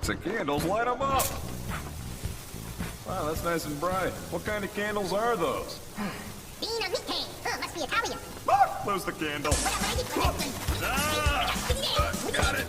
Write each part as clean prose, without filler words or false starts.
Sticks of candles, light them up! Wow, that's nice and bright. What kind of candles are those? Dynamite! Must be Italian. Ah, lose the candle. Got it!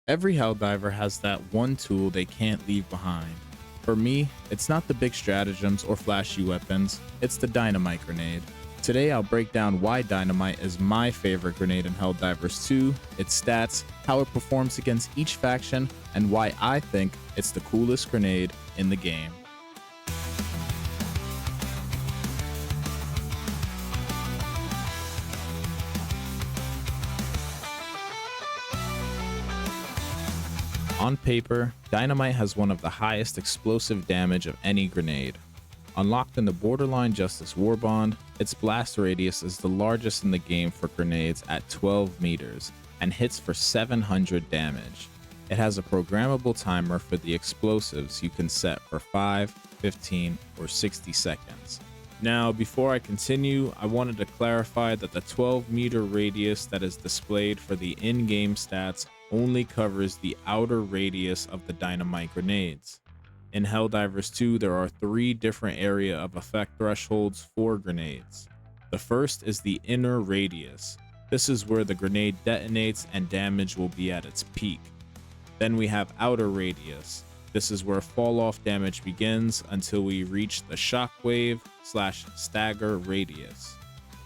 Every Helldiver has that one tool they can't leave behind. For me, it's not the big stratagems or flashy weapons, it's the Dynamite grenade. Today I'll break down why Dynamite is my favorite grenade in Helldivers 2, its stats, how it performs against each faction, and why I think it's the coolest grenade in the game. On paper, Dynamite has one of the highest explosive damage of any grenade. Unlocked in the Borderline Justice Warbond, its blast radius is the largest in the game for grenades at 12 meters and hits for 700 damage. It has a programmable timer for the explosives you can set for 5, 15, or 60 seconds. Now, before I continue, I wanted to clarify that the 12-meter radius that is displayed for the in-game stats only covers the outer radius of the Dynamite grenades. In Helldivers 2, there are 3 different area of effect thresholds for grenades. The first is the inner radius. This is where the grenade detonates and damage will be at its peak. Then we have outer radius. This is where fall off damage begins until we reach the shockwave/stagger radius.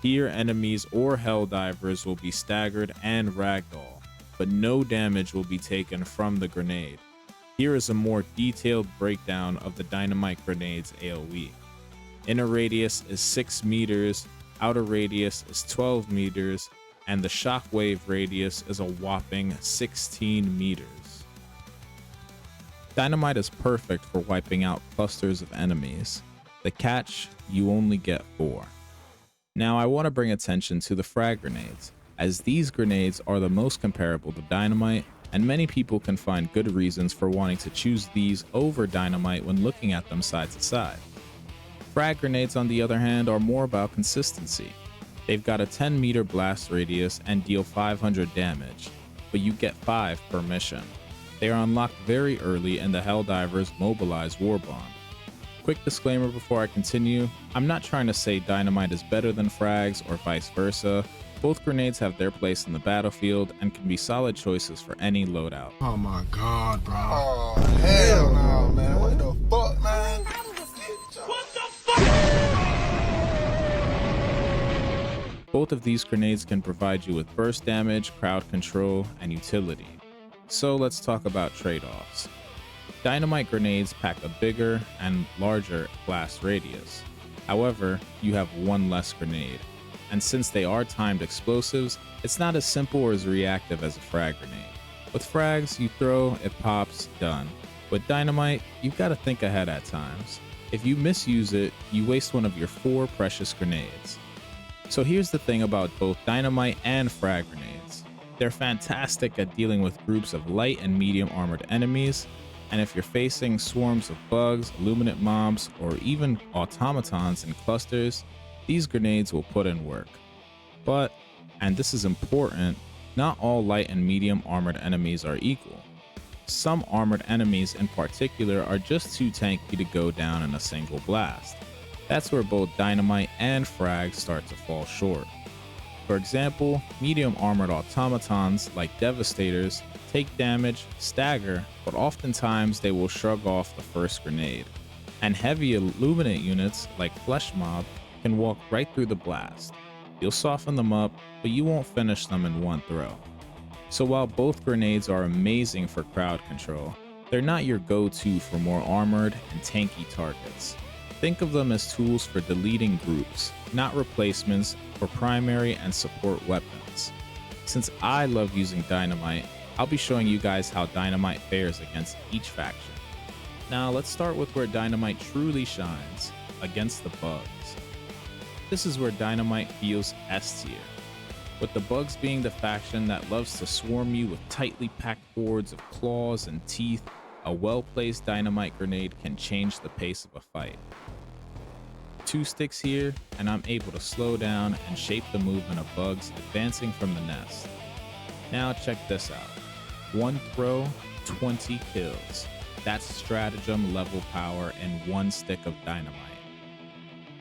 Here, enemies or Helldivers will be staggered and ragdoll, but no damage will be taken from the grenade. Here is a more detailed breakdown of the Dynamite grenade's AoE. Inner radius is 6 meters, outer radius is 12 meters, and the shockwave radius is a whopping 16 meters. Dynamite is perfect for wiping out clusters of enemies. The catch, you only get 4. Now I want to bring attention to the frag grenades, as these grenades are the most comparable to Dynamite, and many people can find good reasons for wanting to choose these over Dynamite when looking at them side to side. Frag grenades, on the other hand, are more about consistency. They've got a 10-meter blast radius and deal 500 damage, but you get 5 per mission. They are unlocked very early in the Helldivers Mobilize Warbond. Quick disclaimer before I continue, I'm not trying to say Dynamite is better than frags or vice versa. Both grenades have their place in the battlefield and can be solid choices for any loadout. Oh my god, bro. Oh, hell no, man. What the fuck, man? What the fuck? Both of these grenades can provide you with burst damage, crowd control, and utility. So let's talk about trade-offs. Dynamite grenades pack a bigger and larger blast radius. However, you have one less grenade. And since they are timed explosives, it's not as simple or as reactive as a frag grenade. With frags, you throw, it pops, done. With Dynamite, you've got to think ahead at times. If you misuse it, you waste one of your 4 precious grenades. So here's the thing about both Dynamite and frag grenades. They're fantastic at dealing with groups of light and medium armored enemies, and if you're facing swarms of bugs, illuminate mobs, or even automatons in clusters, these grenades will put in work. But, and this is important, not all light and medium armored enemies are equal. Some armored enemies in particular are just too tanky to go down in a single blast. That's where both Dynamite and frags start to fall short. For example, medium armored automatons like Devastators take damage, stagger, but oftentimes they will shrug off the first grenade. And heavy illuminate units like Flesh Mob can walk right through the blast. You'll soften them up, but you won't finish them in one throw. So while both grenades are amazing for crowd control, they're not your go-to for more armored and tanky targets. Think of them as tools for deleting groups, not replacements for primary and support weapons. Since I love using Dynamite, I'll be showing you guys how Dynamite fares against each faction. Now let's start with where Dynamite truly shines, against the bugs. This is where Dynamite feels S tier, with the bugs being the faction that loves to swarm you with tightly packed hordes of claws and teeth. A well-placed Dynamite grenade can change the pace of a fight. 2 sticks here, and I'm able to slow down and shape the movement of bugs advancing from the nest. Now check this out. 1 throw, 20 kills. That's stratagem level power in 1 stick of dynamite.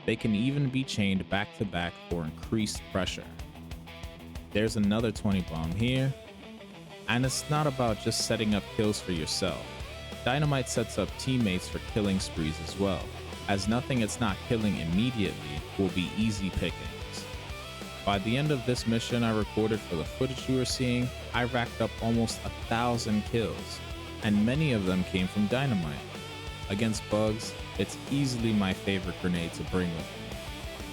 They can even be chained back to back for increased pressure. There's another 20 bomb here. And it's not about just setting up kills for yourself. Dynamite sets up teammates for killing sprees as well, as nothing it's not killing immediately will be easy pickings. By the end of this mission I recorded for the footage you are seeing, I racked up almost 1,000 kills, and many of them came from Dynamite. Against bugs, it's easily my favorite grenade to bring with me.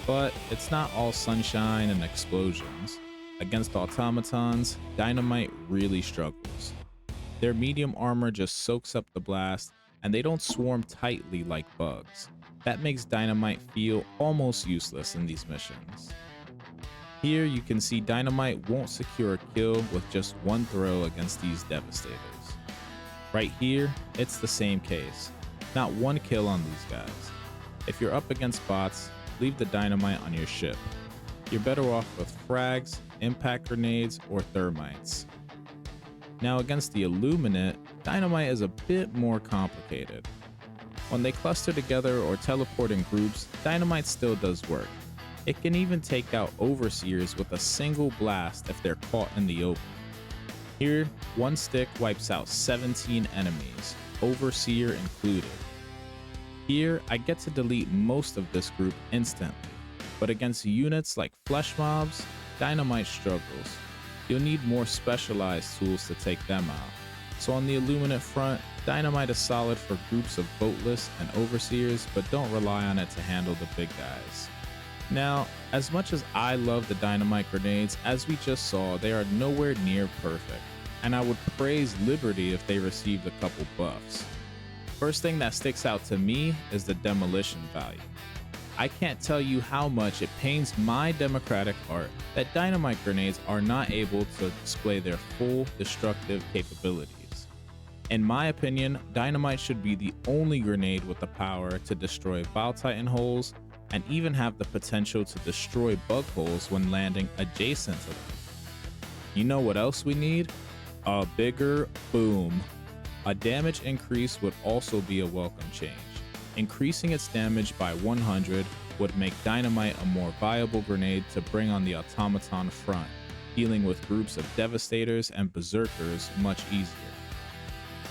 But it's not all sunshine and explosions. Against automatons, Dynamite really struggles. Their medium armor just soaks up the blast, and they don't swarm tightly like bugs. That makes Dynamite feel almost useless in these missions. Here you can see Dynamite won't secure a kill with just 1 throw against these devastators. Right here, it's the same case. Not 1 kill on these guys. If you're up against bots, leave the Dynamite on your ship. You're better off with frags, impact grenades, or thermites. Now against the illuminate, Dynamite is a bit more complicated. When they cluster together or teleport in groups, Dynamite still does work. It can even take out overseers with a single blast if they're caught in the open. Here, 1 stick wipes out 17 enemies, overseer included. Here, I get to delete most of this group instantly, but against units like flesh mobs, Dynamite struggles. You'll need more specialized tools to take them out. So on the illuminate front, Dynamite is solid for groups of boatless and overseers, but don't rely on it to handle the big guys. Now, as much as I love the Dynamite grenades, as we just saw, they are nowhere near perfect, and I would praise Liberty if they received a couple buffs. First thing that sticks out to me is the demolition value. I can't tell you how much it pains my democratic heart that Dynamite grenades are not able to display their full destructive capabilities. In my opinion, Dynamite should be the only grenade with the power to destroy Bile Titan holes and even have the potential to destroy bug holes when landing adjacent to them. You know what else we need? A bigger boom. A damage increase would also be a welcome change. Increasing its damage by 100 would make Dynamite a more viable grenade to bring on the automaton front, dealing with groups of devastators and berserkers much easier.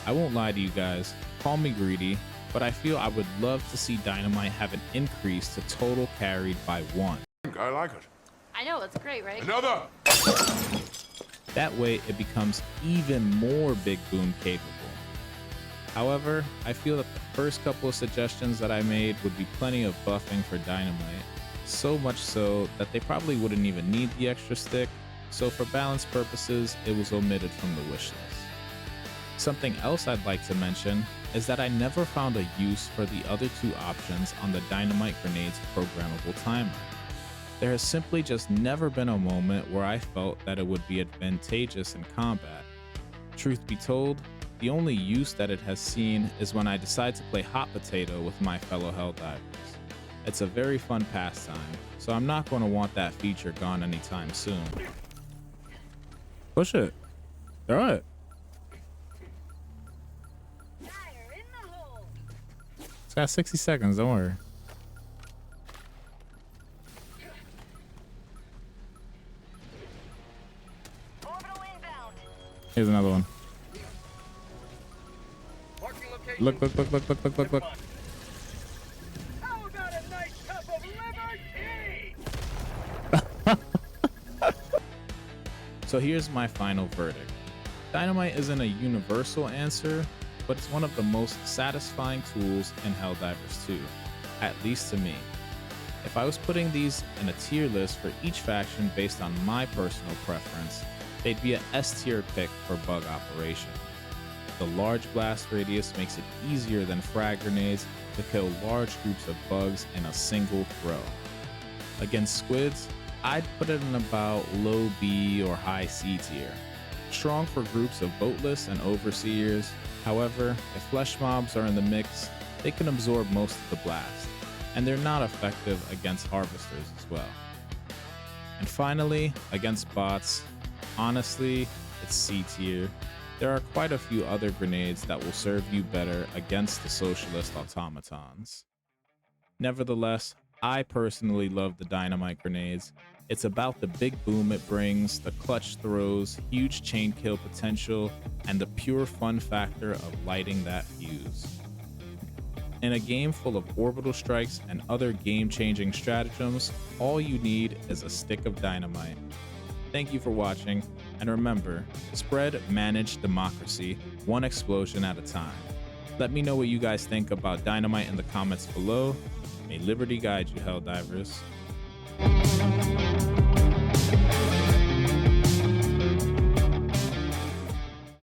I won't lie to you guys, call me greedy, but I feel I would love to see Dynamite have an increase to total carried by 1. I like it. I know, it's great, right? Another! That way it becomes even more big boom capable. However, I feel that the first couple of suggestions that I made would be plenty of buffing for Dynamite, so much so that they probably wouldn't even need the extra stick, so for balance purposes, it was omitted from the wish list. Something else I'd like to mention is that I never found a use for the other 2 options on the Dynamite grenade's programmable timer. There has simply just never been a moment where I felt that it would be advantageous in combat. Truth be told, the only use that it has seen is when I decide to play hot potato with my fellow Helldivers. It's a very fun pastime, so I'm not going to want that feature gone anytime soon. Push it. Alright. It's got 60 seconds, don't worry. Here's another one. Look. How about a nice cup of liver tea? So here's my final verdict. Dynamite isn't a universal answer, but it's one of the most satisfying tools in Helldivers 2, at least to me. If I was putting these in a tier list for each faction based on my personal preference, they'd be an S tier pick for bug operation. The large blast radius makes it easier than frag grenades to kill large groups of bugs in a single throw. Against squids, I'd put it in about low B or high C tier. Strong for groups of boatless and overseers. However, if flesh mobs are in the mix, they can absorb most of the blast. and they're not effective against harvesters as well. And finally, against bots, honestly, it's C tier. There are quite a few other grenades that will serve you better against the socialist automatons. Nevertheless, I personally love the Dynamite grenades. It's about the big boom it brings, the clutch throws, huge chain kill potential, and the pure fun factor of lighting that fuse. In a game full of orbital strikes and other game-changing stratagems, all you need is a stick of dynamite. Thank you for watching, and remember, spread managed democracy, one explosion at a time. Let me know what you guys think about Dynamite in the comments below. May liberty guide you, Helldivers.